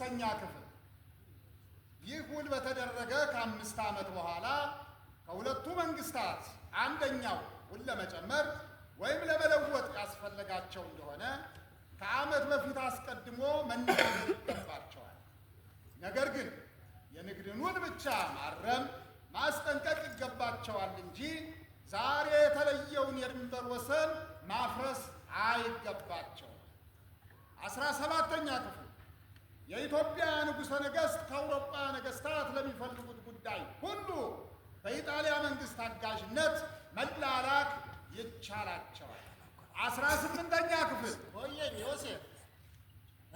6ኛ ክፍል ይህ ውል በተደረገ ከ5 ዓመት በኋላ ከሁለቱ መንግስታት አንደኛው ውል ለመጨመር ወይም ለመለወጥ ያስፈልጋቸው እንደሆነ ከዓመት በፊት አስቀድሞ መነጋገር ይገባቸዋል። ነገር ግን የንግድን ውል ብቻ ማረም ማስጠንቀቅ ይገባቸዋል እንጂ ዛሬ የተለየውን የድንበር ወሰን ማፍረስ አይገባቸውም። 17ኛ ክፍል የኢትዮጵያ ንጉሠ ነገሥት ከአውሮፓ ነገሥታት ለሚፈልጉት ጉዳይ ሁሉ በኢጣሊያ መንግስት አጋዥነት መላላክ ይቻላቸዋል። 18ኛ ክፍል ወየኝ ዮሴፍ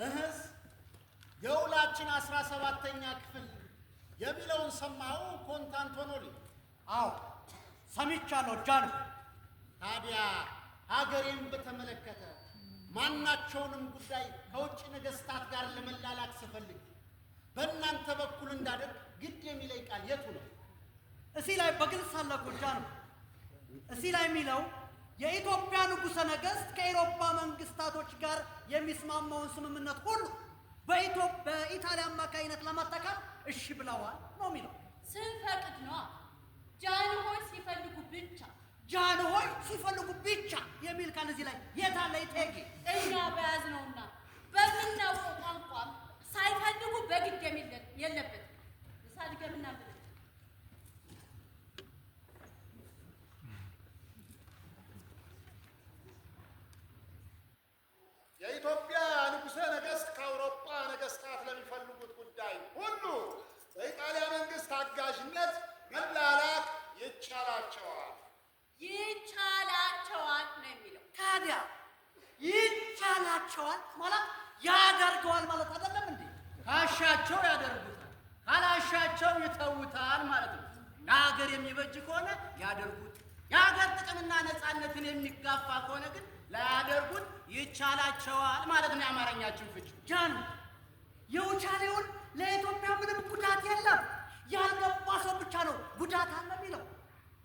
እህስ የውላችን 17ኛ ክፍል የሚለውን ሰማሁ ኮንታንቶኖሊ? አዎ ሰምቻለሁ ጃን። ታዲያ ሀገሬን በተመለከተ ማናቸውንም ጉዳይ ከውጭ ነገሥታት ጋር ለመላላክ ስፈልግ በእናንተ በኩል እንዳደርግ ግድ የሚለኝ ቃል የቱ ነው? እዚህ ላይ በግልጽ አለ እኮ ጃን። እዚህ ላይ የሚለው የኢትዮጵያ ንጉሠ ነገሥት ከአውሮፓ መንግስታቶች ጋር የሚስማማውን ስምምነት ሁሉ በኢጣሊያ አማካይነት ለመጠቀም እሺ ብለዋል ነው የሚለው። ስንፈቅድ ነው። ጃንሆይ ሲፈልጉ ብቻ ጃንሆይ ሲፈልጉ ብቻ የሚል ቃል እዚህ ላይ የት አለ? ይቴጌ እኛ በያዝነውና በምናውቀው ቋንቋ ሳይፈልጉ በግድ የሚል የለበትም። ሳድገምና ብለ የኢትዮጵያ ንጉሠ ነገሥት ከአውሮፓ ነገሥታት ለሚፈልጉት ጉዳይ ሁሉ በኢጣሊያ መንግስት አጋዥነት መላላክ ይቻላቸዋል። ይቻላቸዋል ነው የሚለው። ታዲያ ይቻላቸዋል ማለት ያደርገዋል ማለት አይደለም እንዴ? ካሻቸው ያደርጉታል፣ ካላሻቸው ይተውታል ማለት ነው። ለሀገር የሚበጅ ከሆነ ያደርጉት፣ የሀገር ጥቅምና ነፃነትን የሚጋፋ ከሆነ ግን ላያደርጉት ይቻላቸዋል ማለት ነው። የአማርኛችን ፍቺ ጃን የውጫሌውን ለኢትዮጵያ ምንም ጉዳት የለም፣ ያልገባ ሰው ብቻ ነው ጉዳት አለ የሚለው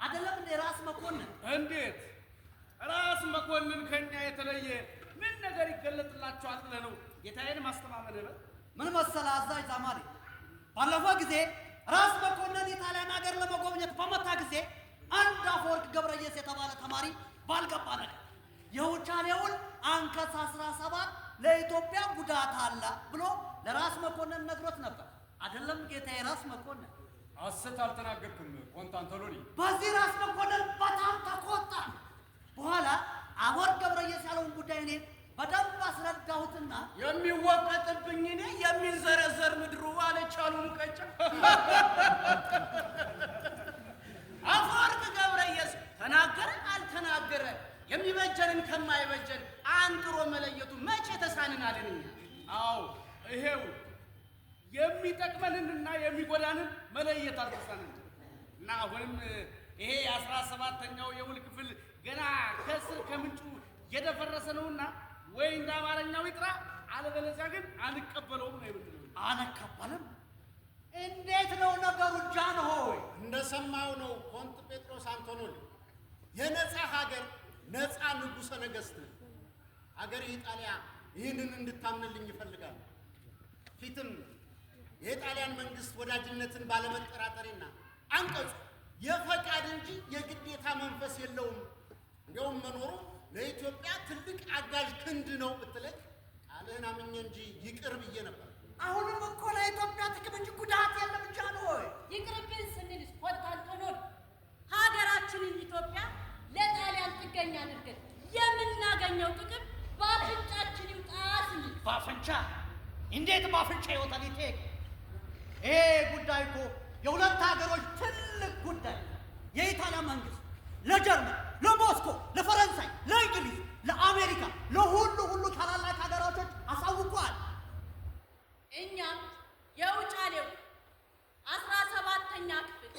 አይደለም እንዴ? ራስ መኮንን እንዴት ራስ መኮንን ከኛ የተለየ ምን ነገር ይገለጥላቸዋል ብለህ ነው ጌታዬን ማስተማመን ነው? ምን መሰለህ አዛዥ ዛማሪ፣ ባለፈው ጊዜ ራስ መኮንን የጣሊያን ሀገር ለመጎብኘት በመጣ ጊዜ አንድ አፈወርቅ ገብረየስ የተባለ ተማሪ ባልገባ ነገር የውጫሌውን አንቀጽ 17 ለኢትዮጵያ ጉዳት አለ ብሎ ለራስ መኮንን ነግሮት ነበር። አይደለም ጌታዬ ራስ መኮንን? ሐሰት አልተናገርኩም ኮንታንቶሎኒ። በዚህ ራስ መኮንን በጣም ተቆጣ። በኋላ አፈወርቅ ገብረየስ ያለውን ጉዳይ እኔ በደንብ አስረዳሁትና የሚወቀጥብኝ እኔ የሚንዘረዘር ምድሩ አለቻሉ ሙቀጫ። አፈወርቅ ገብረየስ ተናገረ አልተናገረ የሚበጀንን ከማይበጀን አንጥሮ መለየቱ መቼ ተሳንናልን? አዎ ይሄው የሚጠቅመንንና የሚጎዳንን መለየት አልተሳንን እና አሁንም ይሄ 17ኛው የውል ክፍል ገና ከስር ከምንጩ የደፈረሰ ነውና ወይ እንደ አማርኛው ይጥራ፣ አለበለዚያ ግን አንቀበለውም ነው የምትለው። አንቀበልም? እንዴት ነው ነገሩ ጃንሆይ? እንደሰማው ነው ኮንት ጴጥሮስ አንቶኖሊ። የነፃ ሀገር ነፃ ንጉሠ ነገሥት ነው። ሀገር ኢጣሊያ ይህንን እንድታምንልኝ ይፈልጋል። ፊትም የጣሊያን መንግስት ወዳጅነትን ባለመጠራጠሬና አንቀጹ የፈቃድ እንጂ የግዴታ መንፈስ የለውም እንዲያውም መኖሩ ለኢትዮጵያ ትልቅ አጋዥ ክንድ ነው ብትለኝ ቃልህን አምኜ እንጂ ይቅር ብዬ ነበር። አሁንም እኮ ለኢትዮጵያ ጥቅም እንጂ ጉዳት የለም ጃንሆይ። ይቅርብን ስንልስ ኮንታንቶኖሊ ሀገራችንን ኢትዮጵያ ለጣሊያን ጥገኛ አድርገን የምናገኘው ጥቅም በአፍንጫችን ይውጣ ስንል በአፍንጫ እንዴት በአፍንጫ ይወጣል? ይቴግ ይሄ ጉዳይ እኮ የሁለት ሀገሮች ትልቅ ጉዳይ። የኢጣሊያ መንግስት ለጀርመን፣ ለሞስኮ፣ ለፈረንሳይ፣ ለእንግሊዝ፣ ለአሜሪካ፣ ለሁሉ ታላላቅ ሀገራቶች አሳውቋል። እኛም የውጫሌው 17ኛ ክፍል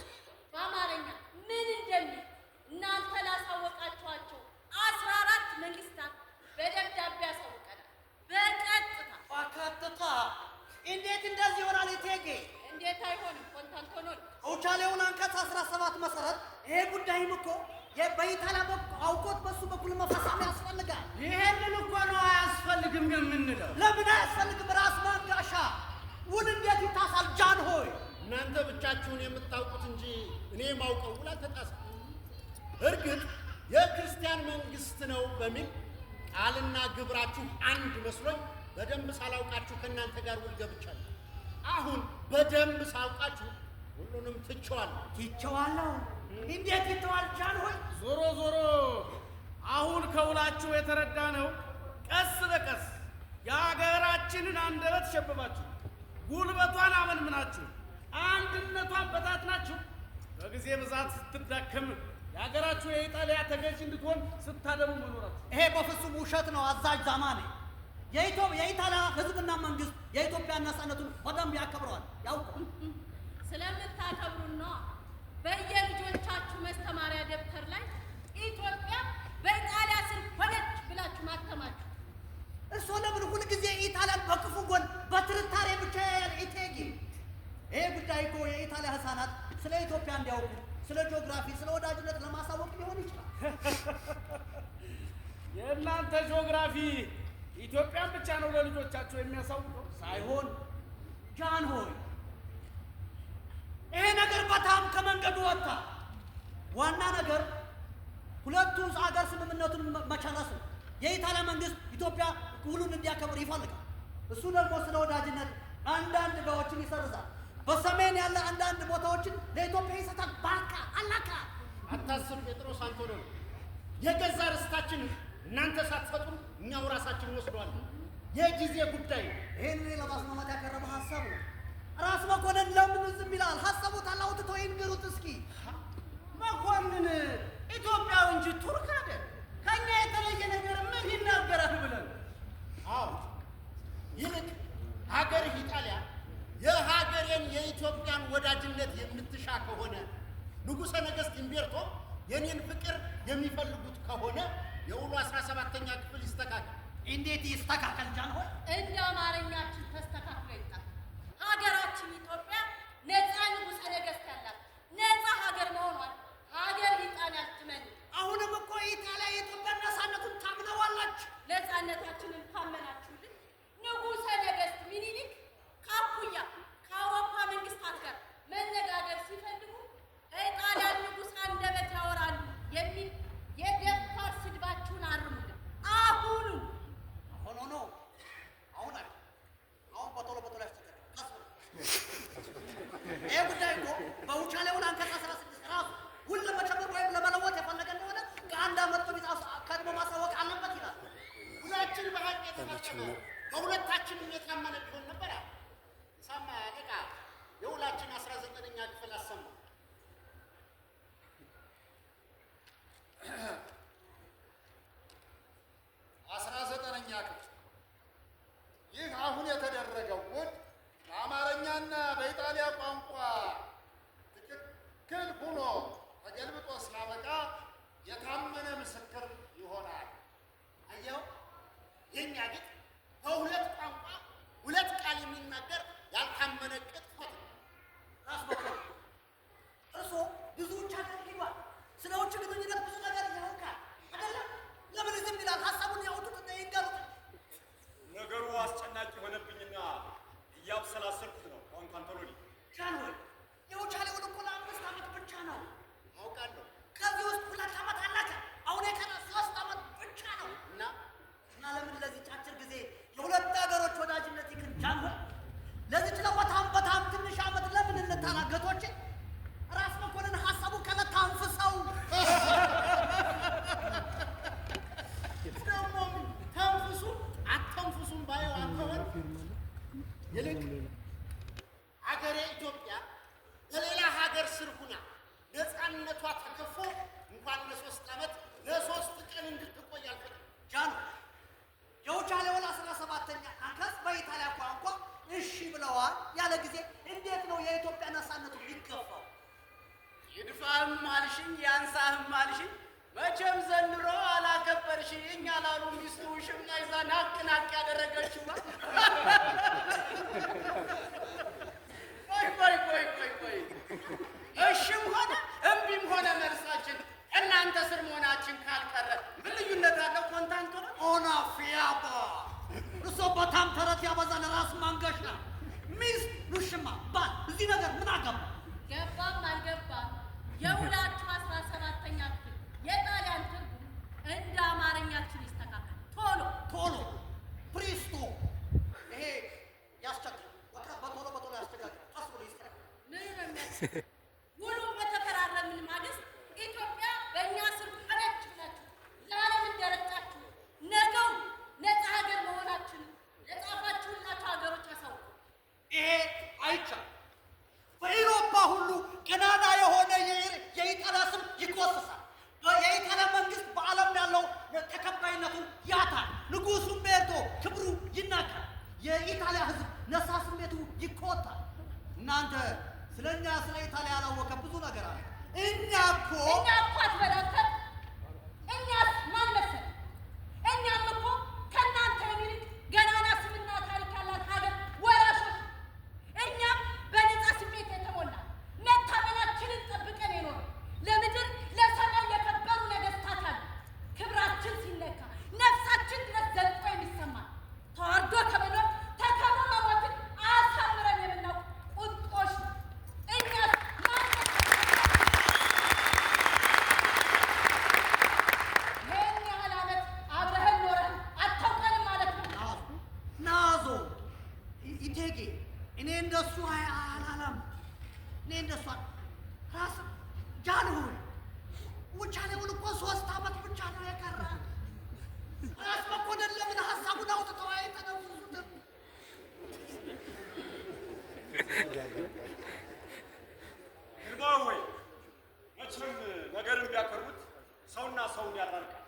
በአማርኛ ምን እንደሚል እናንተ ላሳወቃችኋቸው 14 መንግስታት በደብዳቤ ያሳውቀናል። በቀጥታ እንዴት እንደዚህ ይሆናል? ይቴጌ እንዴት አይሆንም ኮንታንቶኖሊ? ውጫሌውን አንቀጽ 17 መሰረት ይሄ ጉዳይም እኮ በኢጣሊያ በኩል አውቆት በሱ በኩል መፈጸም ያስፈልጋል። ይሄንን እኮ ነው አያስፈልግም የምንለው። ለምን አያስፈልግም? ራስ መንጋሻ ውል እንዴት ይታሳል? ጃን ሆይ እናንተ ብቻችሁን የምታውቁት እንጂ እኔ ማውቀው ውል አልተጣሰም። እርግጥ የክርስቲያን መንግስት ነው በሚል ቃልና ግብራችሁ አንድ መስሎኝ በደንብ ሳላውቃችሁ ከእናንተ ጋር ውል ገብቻለሁ። አሁን በደንብ ሳውቃችሁ ሁሉንም ትቼዋለሁ። ትቼዋለሁ? እንዴት ይተዋል ጃን ሆይ? ዞሮ ዞሮ አሁን ከውላችሁ የተረዳ ነው። ቀስ በቀስ የሀገራችንን አንደበት ሸብባችሁ፣ ጉልበቷን አመንምናችሁ፣ አንድነቷን በታትናችሁ በጊዜ ብዛት ስትዳከም የሀገራችሁ የኢጣሊያ ተገዥ እንድትሆን ስታደሙ መኖራችሁ ይሄ በፍጹም ውሸት ነው። አዛዥ ዛማኔ የኢጣሊያ ህዝብና መንግስት የኢትዮጵያ ነፃነቱን በደንብ ያከብረዋል፣ ያውቃል። ስለምታከብሩን ነው በየልጆቻችሁ መስተማሪያ ደብተር ላይ ኢትዮጵያ በኢጣሊያ ስር ሆነች ብላችሁ ማተማችሁ። እርስዎ ለምን ሁልጊዜ ኢጣሊያን በክፉ ጎን በትርታሬ ብቻ ያያል? ኢቴጌ ይሄ ጉዳይ እኮ የኢጣሊያ ህፃናት ስለ ኢትዮጵያ እንዲያውቁ፣ ስለ ጂኦግራፊ፣ ስለ ወዳጅነት ለማሳወቅ ሊሆን ይችላል። የእናንተ ጂኦግራፊ ኢትዮጵያን ብቻ ነው ለልጆቻችሁ የሚያሳውቀው ሳይሆን ጃን ሆይ ይሄ ነገር በጣም ከመንገዱ ወጣ። ዋና ነገር ሁለቱ ሀገር ስምምነቱን መጨረስ ነው። የኢጣሊያ መንግስት ኢትዮጵያ ሁሉን እንዲያከብር ይፈልጋል። እሱ ደግሞ ስለ ወዳጅነት አንዳንድ ዕዳዎችን ይሰርዛል። በሰሜን ያለ አንዳንድ ቦታዎችን ለኢትዮጵያ ይሰጣል። ባካ አላካ አታስብ ጴጥሮስ አንቶኒዮስ፣ የገዛ ርስታችን እናንተ ሳትሰጡን እኛው ራሳችን እንወስደዋለን። የጊዜ ጉዳይ ነው። ይህን ለማስማማት ያቀረበ ሀሳብ ነው። ራስ መኮንን ለምን ዝም ይላል? ሀሳቡ ታላውትቶ ይንገሩት እስኪ። መኮንን ኢትዮጵያዊ እንጂ ቱርክ አይደል? ከኛ የተለየ ነገር ምን ይናገራል ብለን? አዎ ይልቅ ሀገርህ ኢጣሊያ የሀገሬን የኢትዮጵያን ወዳጅነት የምትሻ ከሆነ ንጉሠ ነገሥት ኢምቤርቶ የኔን ፍቅር የሚፈልጉት ከሆነ የውሉ 17ኛ ክፍል ይስተካከል። እንዴት ይስተካከል ጃን ሆይ? እንደ አማርኛችን ተስተካክሎ ይጣል። ሀገራችን ኢትዮጵያ ነፃ ንጉሠ ነገሥት ያላት ነፃ ሀገር መሆኗን ሀገር ኢጣሊያ ትመን። አሁንም እኮ ኢጣሊያ የኢትዮጵያ ነፃነቱን ታምነዋላችሁ። ነፃነታችንን ካመናችሁልን ንጉሠ ነገሥት ሚኒሊክ ከአኩያ ከአውሮፓ መንግስታት ጋር መነጋገር ሲፈልጉ በኢጣሊያን ንጉሥ አንደበት ያወራሉ የሚል የደፋር ስድባችሁን አርሙልን አሁኑ። ሆኖ ነው አሁን በቶሎ ያስተካክል። ይሄ ጉዳይ እኮ በውጫሌ ውል አንቀጽ 16 ራሱ ውል ለመጨመር ወይም ለመለወጥ የፈለገ እንደሆነ ከአንድ ዓመት በፊት ቀድሞ ማሳወቅ አለበት ይላል። ሁላችን በሀቅ የተፈጸመ በሁለታችንም የታመነ ቢሆን ነበር። ሳማ አለቃ የውላችን 19ኛ ክፍል አሰማ። 19ኛ ክፍል ይህ አሁን የተደረገው ውል በአማርኛና በኢጣሊያ ቋንቋ ትክክል ሆኖ ተገልብጦ ስላበቃ የታመነ ምስክር ይሆናል። አየው፣ የኛ ግን በሁለት ቋንቋ ሁለት ቃል የሚናገር ያልታመነ ቅጥፈት ነው። ራስ መኮንን እርስዎ ብዙ ውጭ ሀገር ሄዷል። ስለ ውጭ ግንኙነት ብዙ ነገር ያውቃል አይደለም? ለምን ዝም ይላል? ሀሳቡን ያውጡትና ይንገሩት። ነገሩ አስጨናቂ ሆነብኝና እያብሰላሰልኩት ነው። አንቶኒ ጃን ሆይ የውጫሌ ውል እኮ ለ5 ዓመት ብቻ ነው። አውቃለሁ። ከዚህ ውስጥ 2 ዓመት አላቸው። አሁን የቀረ 3 ዓመት ብቻ ነው። እና ለምን ለዚች አጭር ጊዜ የሁለት ሀገሮች ወዳጅነት ይክን? ጃን ሆይ ለዚች በጣም ትንሽ ዓመት ለምን እንታላገቶች? ራስ መኮንን ሀሳቡ ከለታ አንፍሰው ደግሞ ተንፍሱ አተንፍሱም ባየው አንተወን። ይልቅ አገሬ ኢትዮጵያ በሌላ ሀገር ስር ሁና ነፃነቷ ተከፎ እንኳን ለ3 ዓመት ለ3 ቀን እንድትቆይ አልፈቅድም። ጃን የውጫሌ ውል 17ኛ አንቀጽ በኢጣሊያ ቋንቋ እሺ ብለዋል ያለ ጊዜ እንዴት ነው የኢትዮጵያ ነፃነቱ ሊገፋው? ይድፋህም አልሽኝ ያንሳህም አልሽኝ መቼም ዘንድሮ አላከበርሽኝ አላሉ ሚስቱ ሽምና ይዛ ናቅ ናቅ ያደረገችው። ቆይ እሽም ሆነ እምቢም ሆነ መልሳችን እናንተ ስር መሆናችን ካልቀረ ምን ልዩነት አለው? ኮንታንቶ ኦና ፊያባ እርሶ በጣም ተረት ያበዛል። ራስ ማንገሻ ሚስት፣ ውሽማ፣ ባል እዚህ ነገር ምን አገባ? ገባም አልገባም የውላችሁ 17ኛ ክፍል የጣሊያን ትርጉም እንደ አማርኛችን ይስተካከል። ቶሎ ቶሎ ፕሪስቶ። ይሄ ያስቸግራል። በቶሎ ያስቸግራል። ቀስ ብሎ ይስተካከል። ምን ነው የሚያስቸግረው? ውሉን በተፈራረምን ማግስት ኢትዮጵያ በእኛ ስር ሆነች ብላችሁ ለዓለም እንደረጫችሁ ነገው ነፃ ሀገር መሆናችን ለጻፋችሁላችሁ ሀገሮች ያሳውቁ። ይሄ አይቻልም። በኢሮፓ ሁሉ ገናና የሆነ የኢጣሊያ ስም ይኮስሳል። የኢጣሊያ መንግስት በዓለም ያለው ተቀባይነቱን ያጣል። ንጉሥ ኡምቤርቶ ክብሩ ይናካል። የኢጣሊያ ሕዝብ ነፃ ስሜቱ ይኮታል። እናንተ ስለ እኛ ስለ ኢጣሊያ ያላወቀ ብዙ ነገር አለ። እኛ እኮ አትበላተን። እኛስ ማን መሰል? እኛም እኮ ከእናንተ የሚልቅ ገናና ስምና ታሪክ ያላት ሀገር ወራሾች። እኛም በነፃ ስሜት የተሞላ መታመናችንን ጠብቀን የኖረ ለምድር ለሰማይ የከበሩ ነገስታት አሉ። ክብራችን ሲነካ ነፍሳችን ድረስ ዘልቆ የሚሰማ ተዋርዶ ከመኖር ተከብሮ መሞትን አሳምረን የምናውቅ ቁጦች ነው። እኛስ ማን ይህን ያህል ዓመት አብረህን ኖረን አታውቀንም ማለት ነው። ናዞ ኢቴጌ፣ እኔ እንደሱ አላለም። እኔ እንደሱ ራስ ጃንሆይ ውጫሌውን እኮ 3 ዓመት ብቻ ነው የቀረ። ራስ መኮንን ለምን ሀሳቡን አውጥተው አይተነፍሱትም? ግርማ ሆይ መቼም ነገርን ቢያቀርቡት ሰውና ሰውን ያራርቃል፣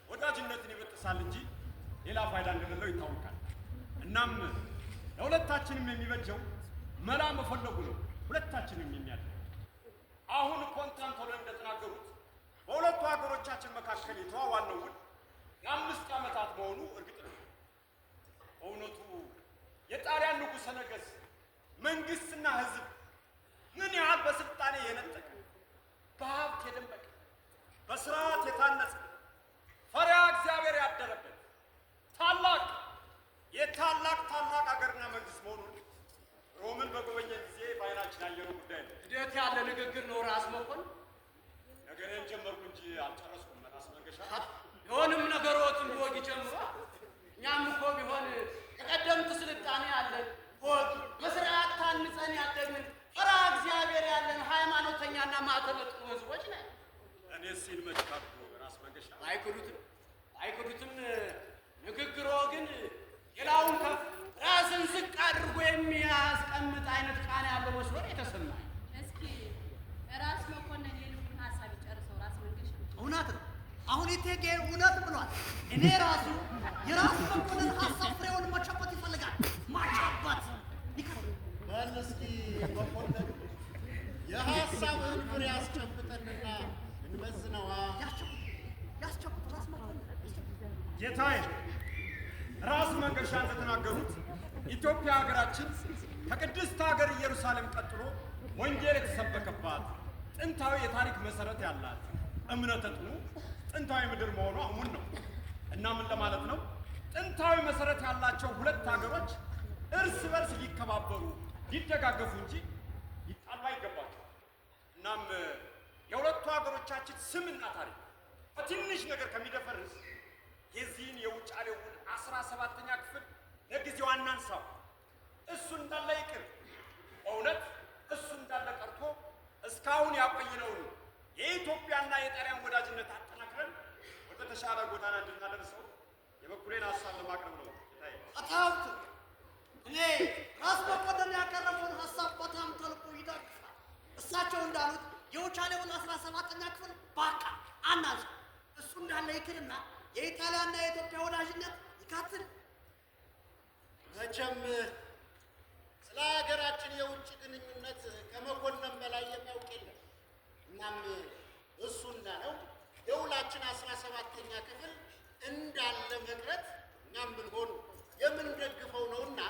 ወዳጅነትን ይበጥሳል እንጂ ሌላ ፋይዳ እንደሌለው ይታወቃል። እናም ለሁለታችንም የሚበጀው መላ መፈለጉ ነው። ሁለታችንም የሚያደርግ አሁን ኮንስታንቲኖ እንደተናገሩት በሁለቱ ሀገሮቻችን መካከል የተዋዋልነው ውል የ5 ዓመታት መሆኑ እርግጥ ነው። በእውነቱ የጣሊያን ንጉሠ ነገሥት መንግስትና ህዝብ ምን ያህል በስልጣኔ የነጠቀ፣ በሀብት የደመቀ፣ በስርዓት የታነጸ፣ ፈሪሃ እግዚአብሔር ያደረበት ታላቅ ሀገርና መንግስት መሆኑን ሮምን በጎበኘን ጊዜ በዓይናችን ያየነው ጉዳይ ነው። እንዴት ያለ ንግግር ነው ራስ መኮንን? ነገሬን ጀመርኩ እንጂ አልጨረስኩም። ራስ መንገሻ ቢሆንም ነገሮትን ወግ ይጨምሯ። እኛም እኮ ቢሆን የቀደምት ስልጣኔ ያለን ወግ በስርዓት ታንጸን ያደግን ፈሪሃ እግዚአብሔር ያለን ሃይማኖተኛና ማዕተበ ጥሩ ህዝቦች ነን። እኔ ሲል መጭካቱ ራስ መንገሻ አይክዱትም። ንግግሮ ግን ሌላውን ከፍ ራስን ዝቅ አድርጎ የሚያስቀምጥ አይነት ቃና ያለው መስሎ የተሰማኝ። እስኪ ራስ መኮንን የልቡን ሀሳብ ይጨርሰው። ራስ መንገሻ እውነት ነው። አሁን ኢቴጌ እውነት ብሏል። እኔ ራሱ የራስ መኮንን ሀሳብ ፍሬውን መጨበጥ ይፈልጋል። ማጨበጥ በል እስኪ መኮንን የሀሳብህን ፍሬ ያስጨብጠንና እንመዝነዋ። ያስጨብጥ ራስ መኮንን። ጌታዬ፣ ራስ መንገሻ እንደተናገሩት ኢትዮጵያ ሀገራችን ከቅድስት ሀገር ኢየሩሳሌም ቀጥሎ ወንጌል የተሰበከባት ጥንታዊ የታሪክ መሰረት ያላት እምነተ ጥኑ ጥንታዊ ምድር መሆኗ እሙን ነው። እና ምን ለማለት ነው? ጥንታዊ መሰረት ያላቸው ሁለት ሀገሮች እርስ በርስ ሊከባበሩ ሊደጋገፉ እንጂ ሊጣሉ አይገባቸዋል። እናም የሁለቱ ሀገሮቻችን ስምና ታሪክ በትንሽ ነገር ከሚደፈርስ የዚህን የውጫሌ ውል 17ኛ ክፍል ለጊዜው አናንሳው። እሱ እንዳለ ይቅር። በእውነት እሱ እንዳለ ቀርቶ እስካሁን ያቆየነውን የኢትዮጵያና የጣሊያን ወዳጅነት አጠናክረን ወደ ተሻለ ጎዳና እንድናደርሰው የበኩሌን ሀሳብ ለማቅረብ ነው። አታውቱ እኔ ራስ መኮንን ያቀረበውን ሀሳብ በጣም ተልቆ ይደግፋል። እሳቸው እንዳሉት የውጫሌ ውል 17ኛ ክፍል በቃ አናንሳ። እሱ እንዳለ ይቅርና የኢጣሊያና የኢትዮጵያ ወዳጅነት ይካትል። መቼም ስለ ሀገራችን የውጭ ግንኙነት ከመኮንን በላይ የሚያውቅ የለም። እናም እሱ እንዳለው የውላችን 17ኛ ክፍል እንዳለ መቅረት እኛም ብንሆኑ የምንደግፈው ነውና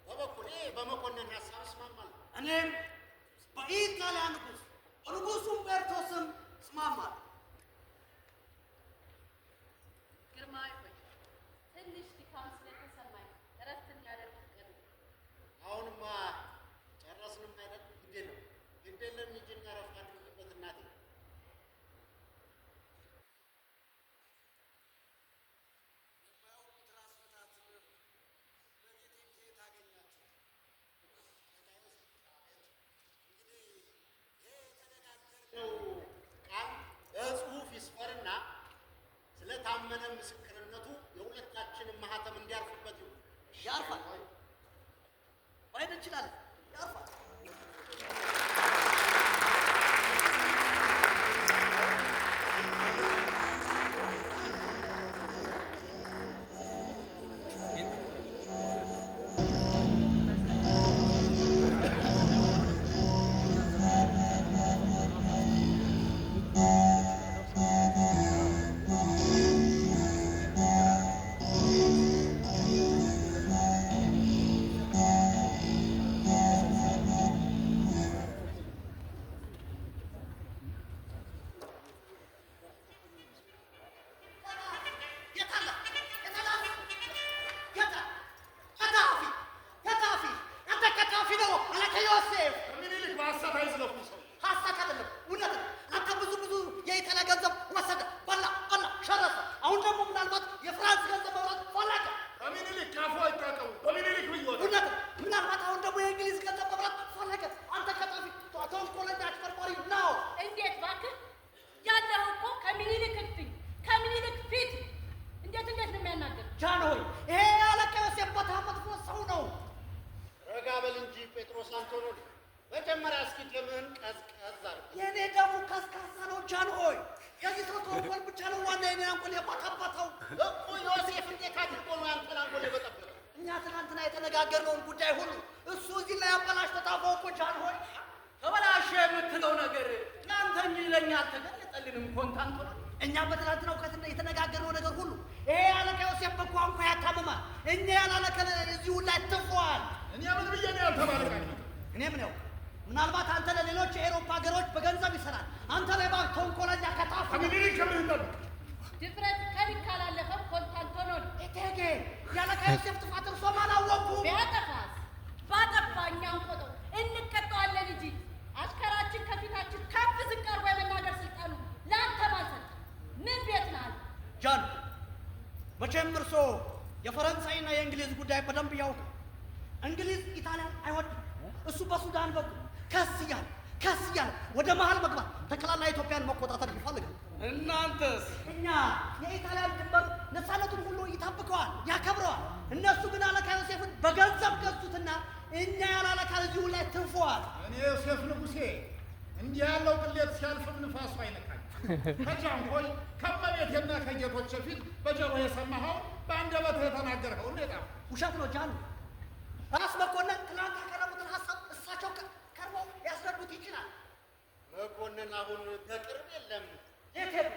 በበኩሌ በመኮንን ሀሳብ እስማማለሁ። እኔም በኢጣሊያ ንጉሥ ኡምቤርቶ ስም እስማማለሁ። ግርማዊ ሆይ ትንሽ ድካም ስለተሰማኝ እረፍት እንዲያደርግ ፍቀዱ። አሁንማ የታመነ ምስክርነቱ የሁለታችንም ማህተም እንዲያርፍበት ይሁን። ያርፋል። ማየት እንችላለን። ያርፋል። ምኒልክ በሐሰት አይዝለፉ ሰው ሀሳብ አይደለም፣ እውነት ነው። አንተ ብዙ የኢጣሊያ ገንዘብ ወሰደ፣ በላ፣ ሸረሰ። አሁን ደግሞ ምናልባት የፍራንስ ገንዘብ መብላት ፈለገ። በምኒልክ ካፎ አይታቀቡ በምኒልክ ብዮት እውነት ነው። ምናልባት አሁን ደግሞ የእንግሊዝ ገንዘብ መብላት ፈለገ። አንተ ቀጣፊ ተንኮለኛ አጭበርባሪ ነው። እንዴት እባክህ ያለው እኮ ከምኒልክ እልፍኝ ከምኒልክ ፊት እንዴት ነው የሚያናገር? ጃን ሆይ ይሄ ያለቀ ዮሴፍ በጣም መጥፎ ሰው ነው። ረጋ በል እንጂ ጴጥሮስ አንቶኖሊ፣ መጀመሪያ እስኪ ደምህን ቀዝቀዝ አድርግ። የኔ ደግሞ ከስካሳ ነው። ጃን ሆይ የዚህ ሰው ተንኮል ብቻ ነው ዋና የኔ አንኮል የባታባተው እኮ ዮሴፍ እንዴት አድርጎ ነው ያንተን አንጎል የበጠበጠው? እኛ ትናንትና የተነጋገርነውን ጉዳይ ሁሉ እሱ እዚህ ላይ አበላሽ ተጣፋው እኮ ጃን ሆይ። ተበላሸ የምትለው ነገር እናንተ እንጂ ለእኛ አልተገለጠልንም። ኮንታንቶ ነው። እኛ በትናንትናው ከትና የተነጋገርነው ነገር ሁሉ ይሄ ያለቀ ዮሴፍ በቋንቋ ያታምማል። እኛ ያላለቀ እዚሁ ላይ ትፏል። እኔ ምን ብዬ ነው ያልተባለቃኝ? እኔ ምን ያው ምናልባት አንተ ለሌሎች የአውሮፓ ሀገሮች በገንዘብ ይሰራል። አንተ ላይ ባክ ተንኮለኛ ከጣፍ ከምኒልክ ከምን ይጠብቅ? ድፍረት ከልክ ካላለፈም ኮንታንቶኖል እቴጌ ያለቀ ዮሴፍ ጥፋት እርሶም አላወቁም። ቢያጠፋስ ባጠፋ እኛም ቆጠው እንቀጠዋለን እንጂ አሽከራችን ከፊታችን ከፍ ዝቅ አድርጎ የመናገር ስልጣኑ ለአንተ ማንሰጥ ምን ቤት ናል? ጃን መቼም እርሶ የፈረንሳይና የእንግሊዝ ጉዳይ በደንብ ያውቁ። እንግሊዝ ኢጣሊያን አይወድም። እሱ በሱዳን በኩል ከስ እያለ ወደ መሀል መግባት ተከላላ ኢትዮጵያን መቆጣጠር ይፈልጋል። እናንተስ? እኛ የኢጣሊያን ድንበር ነፃነቱን ሁሉ ይጠብቀዋል፣ ያከብረዋል። እነሱ ግን አለቃ ዮሴፍን በገንዘብ ገዙትና እኛ ያላለቃ እዚሁ ላይ ትንፈዋል። እኔ ዮሴፍ ንጉሴ እንዲህ ያለው ቅሌት ሲያልፍም ንፋሱ አይነካኝ። ከጃንሆይ ከመቤቴና ከጌቶች ፊት በጆሮ የሰማኸው በአንደበትህ የተናገርኸው እንዴት ነው? ውሸት ነው ጃን። ራስ መኮንን ትናንት ያቀረቡትን ሀሳብ እሳቸው ቀርበው ሊያስረዱት ይችላል። መኮንን አሁን በቅርብ የለም። የት ሄዱ?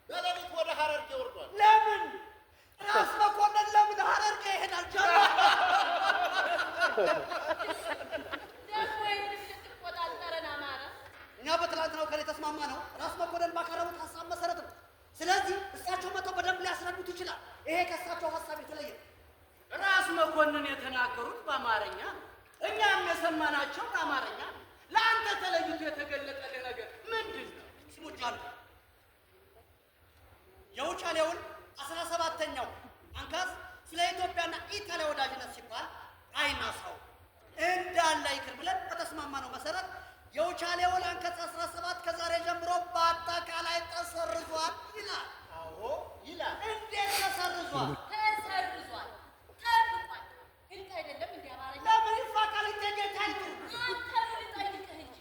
በሌሊት ወደ ሐረርጌ ወርዷል። ለምን ራስ መኮንን ለምን ሐረርጌ ይሄዳል? ጃን ደግሞ ልትቆጣጠረን አማረ። እኛ በትናንትናው ቀን የተስማማ ነው ራስ መኮንን ባቀረቡት ሀሳብ መሰረት ነው። ስለዚህ እሳቸው መጥተው በደንብ ሊያስረዱት ይችላል። ይሄ ከእሳቸው ሀሳብ የተለየ ነው። ራስ መኮንን የተናገሩት በአማርኛ ነው። እኛም የሰማናቸው በአማርኛ ነው። ለአንተ ተለይቶ የተገለጠልህ ነገር ምንድን ነው? ስሙት ጃን፣ የውጫሌውን 17ኛው አንቀጽ ስለ ኢትዮጵያና ኢጣሊያ ወዳጅነት ሲባል አይናሳው እንዳለ ይቅር ብለን በተስማማነው መሰረት የውጫሌውን አንቀጽ 17 ከዛሬ ጀምሮ በአጠቃላይ ተሰርዟል ይላል። አዎ ይላል። እንዴት ተሰርዟል? ተሰርዟል፣ ጠብቋል። ግልጥ አይደለም እንዲ አማርኛ ለምን ይፋቃል? እንዴት አይቱ አንተ ልጠይቅህ እንጂ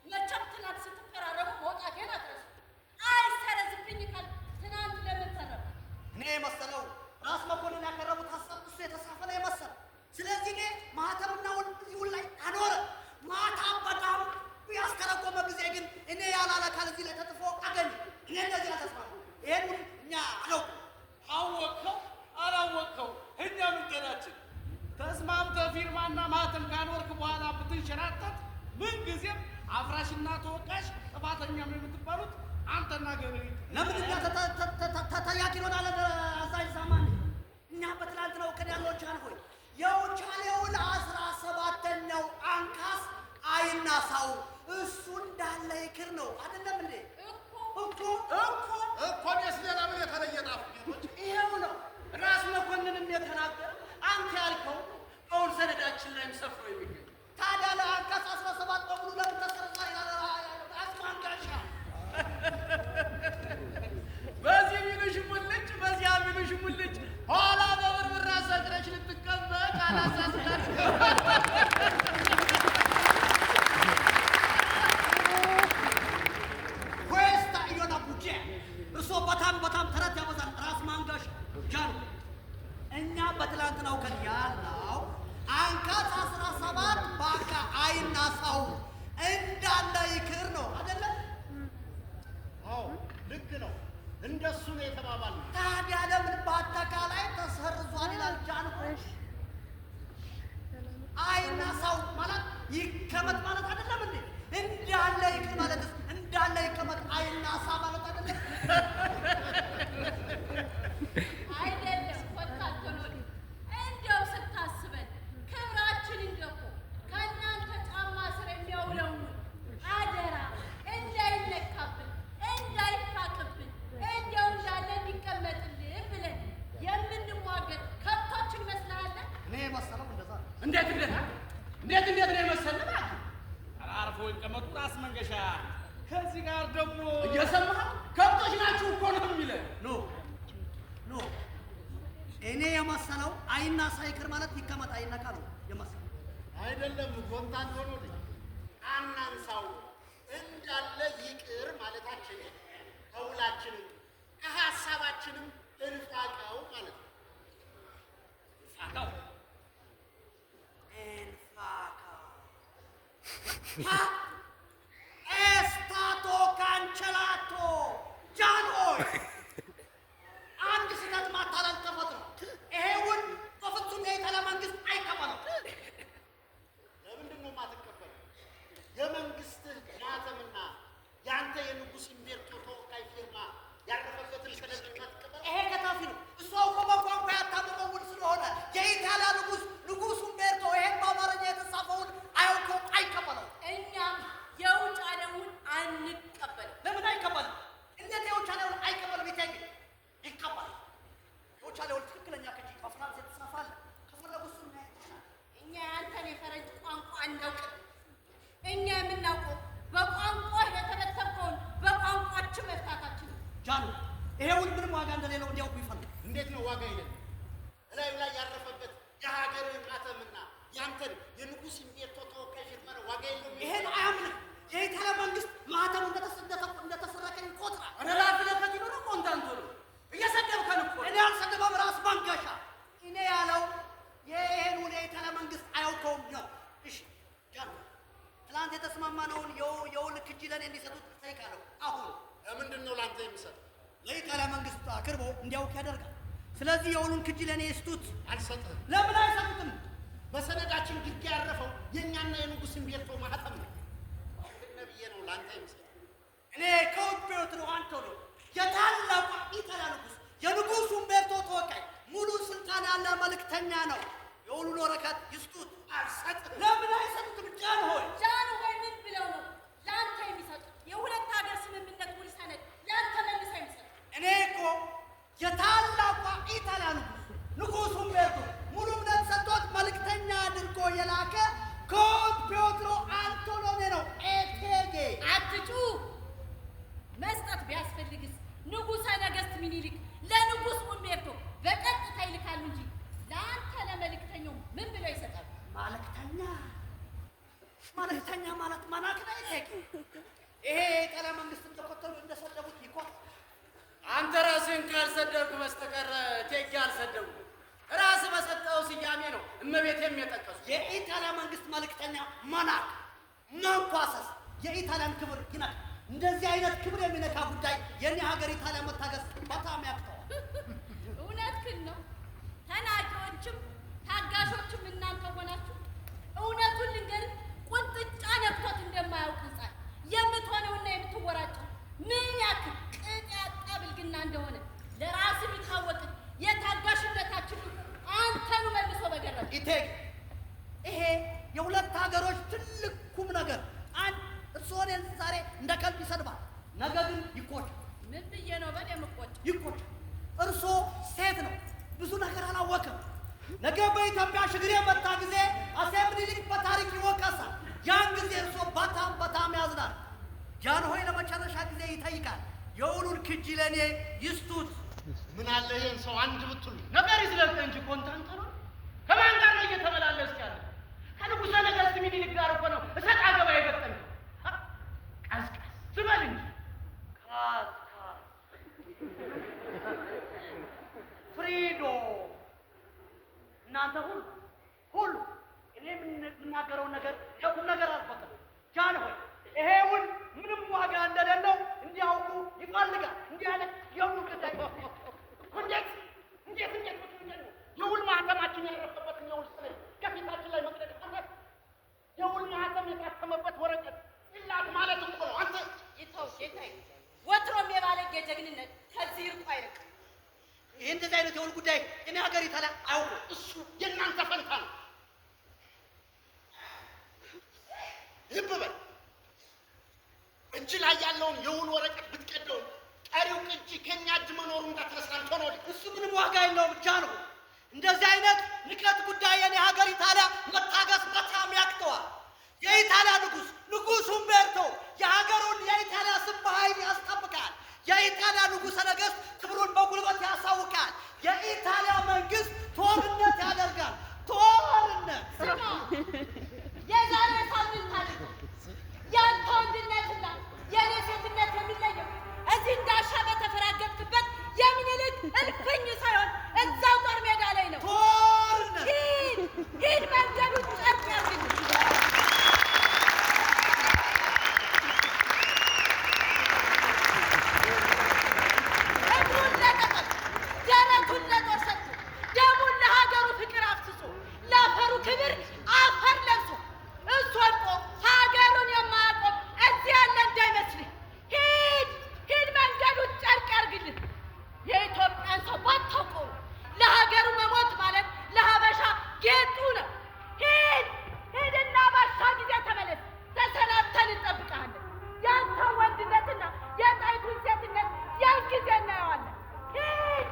መቼም ትናንት ስትፈራረሙ መውጣቴን አትረሱ። አይሰረዝብኝ ካል ትናንት ለምን ሰረብ? እኔ የመሰለው ራስ መኮንን ያቀረቡት ሀሳብ እሱ የተሳፈነ የመሰለው። ስለዚህ እኔ ማህተምና እዚሁ ላይ አኖረ። ማታ በጣም ያስከረቆመ ጊዜ ግን እኔ ያላለካል እዚህ ላይ ተጥፎ አገኘ። እኔ እንደዚህ ተስማሙ። ይሄን እኛ አላውቅም። አወቅኸው አላወቅኸው እኛ ምንገናችን? ተስማምተህ ፊርማና ማህተም ካኖርክ በኋላ ብትንሸራተት ምንጊዜም አፍራሽና ተወቃሽ ጥፋተኛም የምትባሉት አንተና ገበሬ። ለምን እኛ ተጠያቂ እንሆናለን? አዛዥ ሳማን እኛ በትላንትናው ቀን ያለው ጃንሆይ የውጫሌውን 17ኛው አንቀጽ አይናሳው እሱ እንዳለ ይክር ነው አይደለም እንዴ? እኮ እኔስ ሌላ ምን የተለየ ጣፍ ይሄው ነው። ራስ መኮንንም የተናገረው አንተ ያልከው አሁን ሰነዳችን ላይም ሰፍሮ የሚገኝ ታዲያ ለአንቀጽ 17 በሙሉ ለምን ተሰርዟል? አስማንጋሻ በዚህ በጣም ተረት ያበዛል። ራስ ማንጋሽ ጃኑ እኛ በትላንትናው ቀን ያልነው አንቀጽ 17 ባካ አይናሳው እንዳለ ይክር ነው አይደለ? አዎ ልክ ነው። እንደሱ ነው የተባባልነው። ታዲያ ለምን በአጠቃላይ ተሰርዟል ይላል ጃንሆይ? አይናሳው ማለት ይቀመጥ ማለት አይደለም እንዴ? እንዳለ ይክር ማለት እንዳለ ይቀመጥ አይናሳ ማለት አይደለም? አይደለም ወጣቶች፣ እንደው ስታስበን ክብራችንን ገፎ ከእናንተ ጫማ ስር የሚያውለውን አደራ እንዳይነካብን እንዳይፋቅብን እንደው እንዳለ እንዲቀመጥልን ብለን የምንሟገት ከብቶችን መስልሃለን? እኔ መሰለው እንደዛ እንዴት ነው የመሰለህ? አርፎ ይቀመጡ ራስ መንገሻ። ከዚህ ጋር ደግሞ እየሰማህ ከብቶች ናችሁ እኮ ነው የሚለው። ኖ እኔ የመሰለው አይናሳ ይቅር ማለት ይቀመጥ አይነካ ነው የመሰለው። አይደለም ኮንታንት ሆኖ አናንሳው እንዳለ ይቅር ማለታችን ከውላችንም ከሀሳባችንም እንፋቀው ማለት ነው። ፋቀው ኤስታቶ ካንቸላቶ ጃንሆይ አንድ ስህተት ማታለል ተፈጥሮ ይሄውን በፍጹም የኢጣሊያ መንግስት አይቀበለው። ለምንድን ነው የማትቀበለው? የመንግስትህ ማተምና የአንተ የንጉሥ ኢምቤርቶ ተወካይ ፊርማ ያረፈበትን ሰነድ የማትቀበለው? ይሄ ከታፊ ነው። እሱ አውቆ በቋንቋ ያታመመው ውል ስለሆነ የኢጣሊያ ንጉሥ ኢምቤርቶ ይሄን በአማርኛ የተጻፈውን አያውቀውም፣ አይቀበለው። እኛም የውጫሌውን አንቀበልም። ለምን አይቀበልም? እንዴት የውጫሌውን አይቀበልም? ይታይግ ይቀበል። የውጫሌውን ትክክለኛ ቅጂ በፍራንስ የተጻፈ አለ። ከፈለጉ እሱን ማየት ይችላል። እኛ ያንተን የፈረንጅ ቋንቋ አናውቅም። እኛ የምናውቀው በቋንቋ የተበተብከውን በቋንቋችን መፍታታችን ነው። ጃኑ ይሄ ውል ምንም ዋጋ እንደሌለው እንዲያውቁ ይፈልግ። እንዴት ነው ዋጋ የሌለው? እላዩ ላይ ያረፈበት የሀገርህ ማተምና ያንተን የንጉሥ ኢምቤርቶ ተወካይ ፊርማ ነው ዋጋ የለውም። ይሄን አያምንም። የኢጣሊያ መንግስት ማህተሙ እንደተሰረቀን ይቆጥራል። ረላፊነት ይኖረ ኮንታንቶ ነው እየሰደብከን እኮ። እኔ አልሰደበም። ራስ መንገሻ እኔ ያለው ይሄን ውል የኢጣሊያ መንግስት አያውቀውም ነው። እሺ ጃኑ ትላንት የተስማማነውን የውል ቅጂ ለእኔ እንዲሰጡት ጠይቃለሁ። አሁን ለምንድን ነው ለአንተ የሚሰጠው? ለኢጣሊያ መንግስት አቅርቦ እንዲያውቅ ያደርጋል። ስለዚህ የውሉን ቅጂ ለእኔ ይስጡት። አልሰጥህም። ለምን አይሰጡትም? በሰነዳችን ግርጌ ያረፈው የእኛና የንጉሥ ኢምቤርቶ ማህተም ነው። ግን ብዬ ነው ለአንተ የሚሰጠው። እኔ ከውጭ ፔትሮ አንቶኒዮ የታላቋ ኢጣሊያ ንጉሥ የንጉሥ ኢምቤርቶ ተወካይ ሙሉ ስልጣን ያለ መልእክተኛ ነው። የውሉን ወረቀት ይስጡት። አልሰጥህም። ለምን አይሰጡትም? ጃንሆይ ጃንሆይ ምን ብለው ነው ለአንተ የሚሰጡት? የሁለት ሀገር ስምምነት ውል ሰነድ ለአንተ መልሰው የሚሰጡት? እኔ እኮ የታላቋ ኢጣሊያ ንጉሥ ኢምቤርቶ ሙሉ እምነት ሰጥቶት መልእክተኛ አድርጎ የላከ ኮንት ፔትሮ አንቶሎኔ ነው። ኤቴጌ አትጩ። መስጠት ቢያስፈልግስ ንጉሠ ነገሥት ሚኒሊክ ለንጉሥ ኢምቤርቶ በቀጥታ ይልካሉ እንጂ ለአንተ ለመልእክተኛው ምን ብለው ይሰጣሉ? መልእክተኛ ማለት ማናክ ነው። ይሄ የኢጣሊያ መንግስት እንደቆጠሉ እንደሰደቡት ይቆጥ። አንተ ራስህን ካልሰደብክ በስተቀር እቴጌ አልሰደቡም። ራስህ በሰጠው ስያሜ ነው እመቤቴም የጠቀሱ። የኢጣሊያ መንግስት መልእክተኛ መናቅ፣ መንኳሰስ የኢጣሊያን ክብር ይነካ። እንደዚህ አይነት ክብር የሚነካ ጉዳይ የኔ ሀገር ኢጣሊያ መታገስ በጣም ያቅተዋል። እውነትህን ነው። ተናቂዎችም ታጋሾችም እናንተ ሆናችሁ እውነቱን ልንገርህ፣ ቁንጥጫ ነክቶት እንደማያውቅ ሕፃን የምትሆነውና የምትወራጨው ምን ያክል ቅጥ ያጣ ብልግና እንደሆነ ለራስ የሚታወቅ የታጋሽነታችን አንተኑ መልሶ በገረም ኢቴጌ ይሄ የሁለት ሀገሮች ትልቅ ቁም ነገር አንድ እርስዎን ዛሬ እንደ ከልብ ይሰድባል፣ ነገ ግን ይቆጫል። ምን ብዬ ነው በል የምቆጭ? ይቆጫል። እርስዎ ሴት ነው፣ ብዙ ነገር አላወቅም። ነገ በኢትዮጵያ ሽግር የመጣ ጊዜ አፄ ምኒልክ በታሪክ ይወቀሳል። ያን ጊዜ እርስዎ በጣም ያዝናል። ጃንሆይ ለመጨረሻ ጊዜ ይጠይቃል። የውሉን ቅጂ ለእኔ ይስጡት። ምን አለ ይሄን ሰው አንድ ብትሉ ነገር ይዝለቅ እንጂ ኮንታንቶ ነው። ከማን ጋር ነው እየተመላለስክ ያለ? ከንጉሠ ነገሥት ሚኒሊክ ጋር እኮ ነው እሰጥ አገባ የገጠምከው። ቀዝቀዝ በል እንጂ እናንተ ሁሉ እኔ የምናገረውን ነገር የቁም ነገር አልፈቅድም። ጃን ሆይ ይሄ ውል ምንም ዋጋ እንደሌለው እንዲያውቁ ይፈልጋል። እንዲህ አይነት የውል ጉዳይ እንዴት የውል ማህተማችን ያረፈበትን የውል ሰነድ ከፊታችን ላይ መቅደድ አለ። የውል ማህተም የታተመበት ወረቀት ይላክ ማለት እኮ ነው። አንተ ይተው ጌታዬ፣ ወትሮም የባለጌ ጀግንነት ከዚህ ይርቁ አይርቅም። ይህ እንደዚህ አይነት የውል ጉዳይ እኔ ሀገር ይታላ አውቁ። እሱ የእናንተ ፈንታ ነው። ልብ በል፣ እጅ ላይ ያለውን የውል ወረቀት ብትቀደው ቀሪው ቅጂ ከኛ እጅ መኖሩ እንዳትረሳን ሆኖ እሱ ምንም ዋጋ የለውም ብቻ ነው። እንደዚህ አይነት ንቀት ጉዳይ የኔ ሀገር ኢጣሊያ መታገስ በጣም ያቅተዋል። የኢጣሊያ ንጉሥ ሁምቤርቶ የሀገሩን የኢጣሊያ ስም በኃይል ያስጠብቃል። የኢጣሊያ ንጉሠ ነገሥት ክብሩን በጉልበት ያሳውቃል። የኢጣሊያ መንግስት ጦርነት ያደርጋል። ጦርነት የዛሬ ሳምንት አድርጎ ያንተ ወንድነትና የኔ ሴትነት የሚለየው እዚህ እንዳሻ በተፈራገጥክበት የሚኒልክ እልፍኝ ሳይሆን እዛው ጦር ሜዳ ላይ ነው። ጦርነት ሂድ መንገዱ ጨርቅ ያርግኝ። እግሩን ለጠጠር ደረቱን ለጦር ሰጥቶ ደሙን ለሀገሩ ፍቅር አፍስሶ ለአፈሩ ክብር አፈር ለብሶ እሱ ወድቆ ሀገሩን የማያቆም እዚህ ያለ እንዳይመስልህ። ሂድ መንገዱ ጨርቅ ያርግልህ። የኢትዮጵያን ሰው ባታውቀው ለሀገሩ መሞት ማለት ለሀበሻ ጌጡ ነው። ሂድና ባሻ ጊዜ ተመለስ። ተሰናብተን እንጠብቅሃለን። ያንተ ወንድነትና የጣይቱን ሴትነት ያን ጊዜ እናየዋለን። ሂድ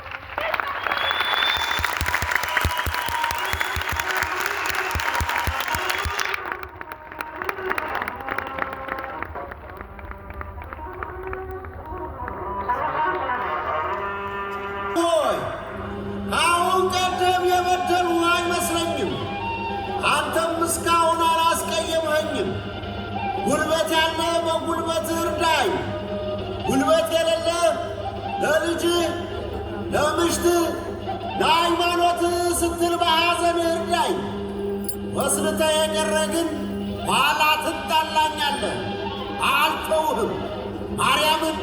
አሁን ቀደም የበደሉ አይመስለኝም። አንተም እስካሁን አላስቀየምኸኝም። ጉልበት ያለ በጉልበት እርዳኝ፣ ጉልበት የሌለ ለልጅህ፣ ለምሽትህ፣ ለሃይማኖት ስትል በሐዘን እርዳኝ። ወስልተህ የቀረ ግን ኋላ ትጣላኛለህ። አልተውህም። ማርያምን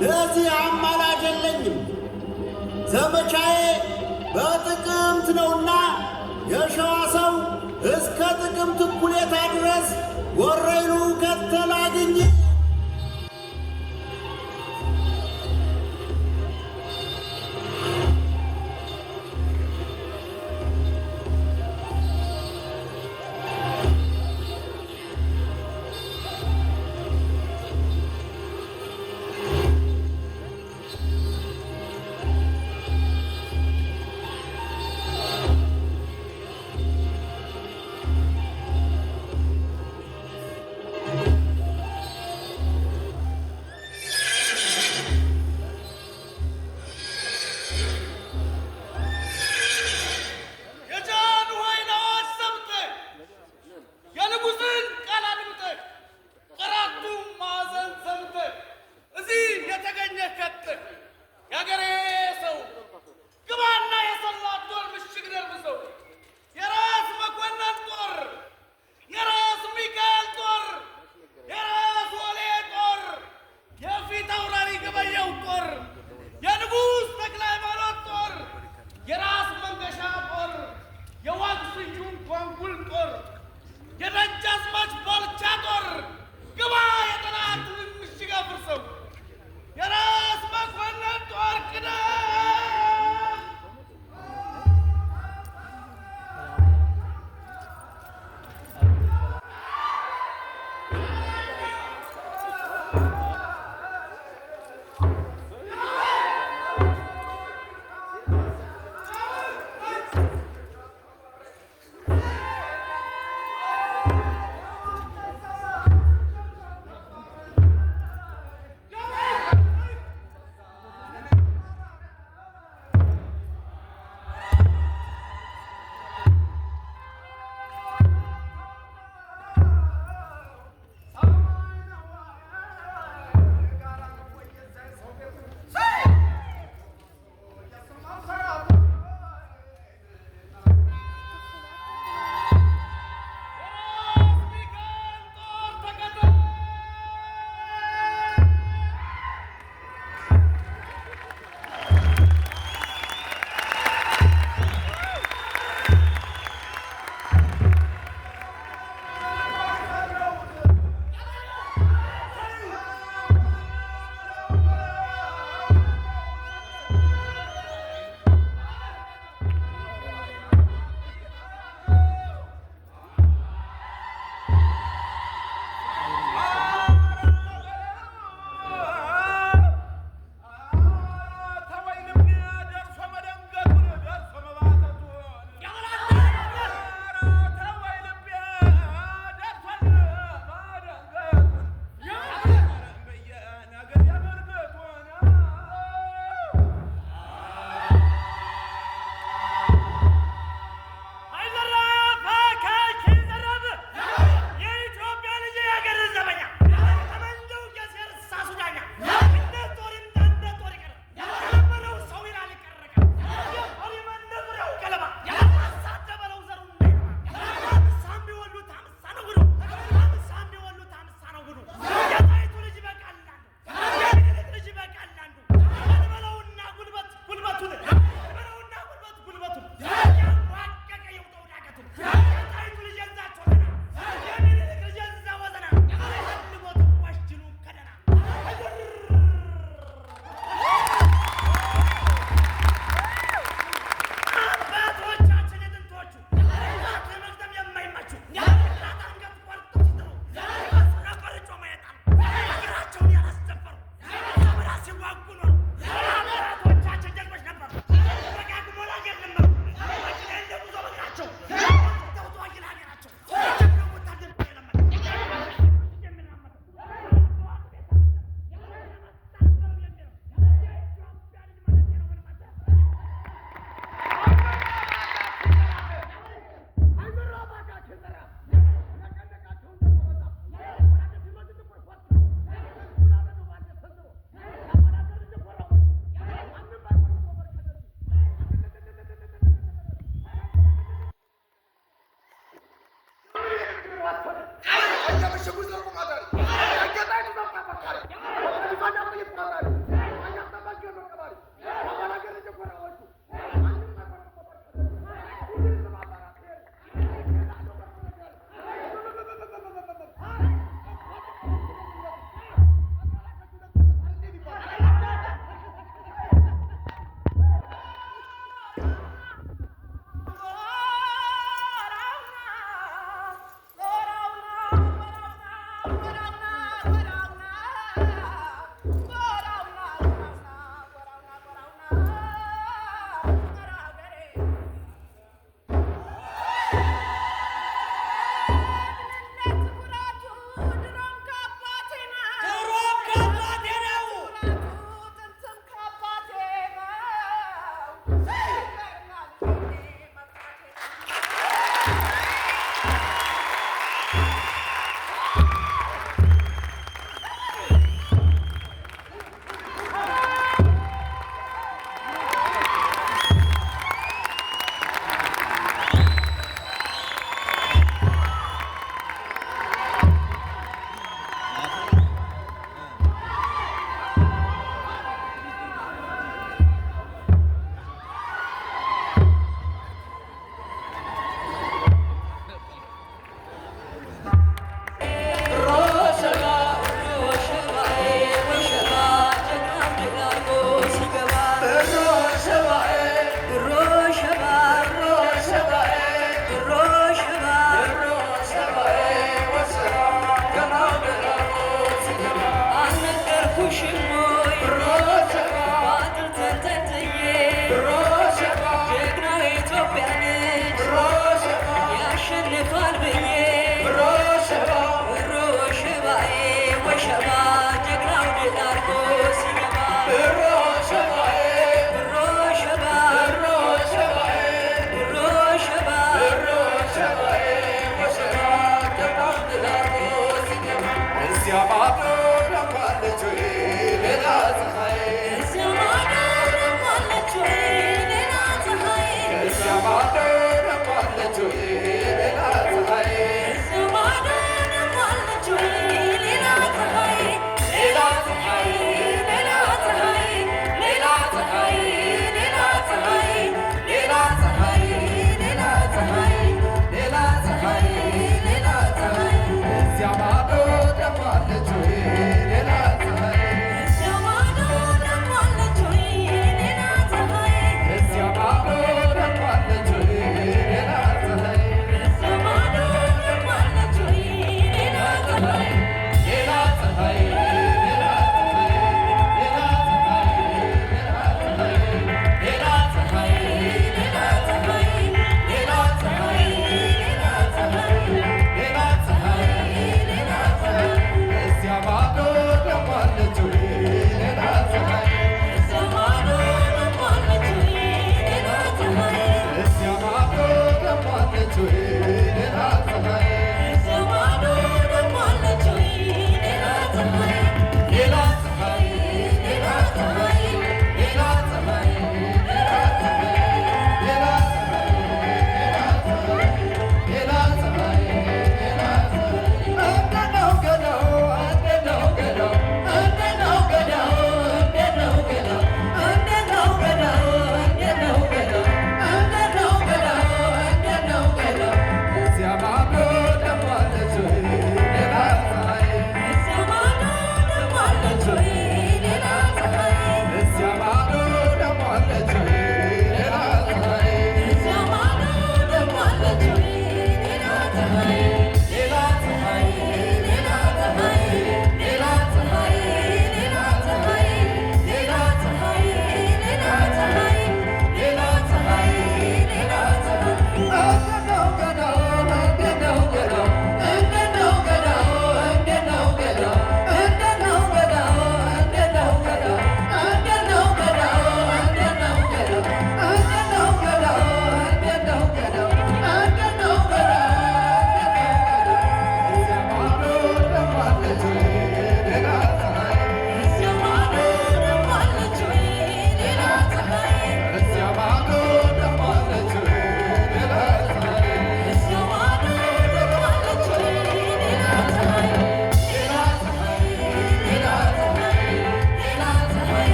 ለዚህ አማላጅ የለኝም። ዘመቻዬ በጥቅምት ነውና የሸዋ ሰው እስከ ጥቅምት እኩሌታ ድረስ ወረይሉ ከተላግኝ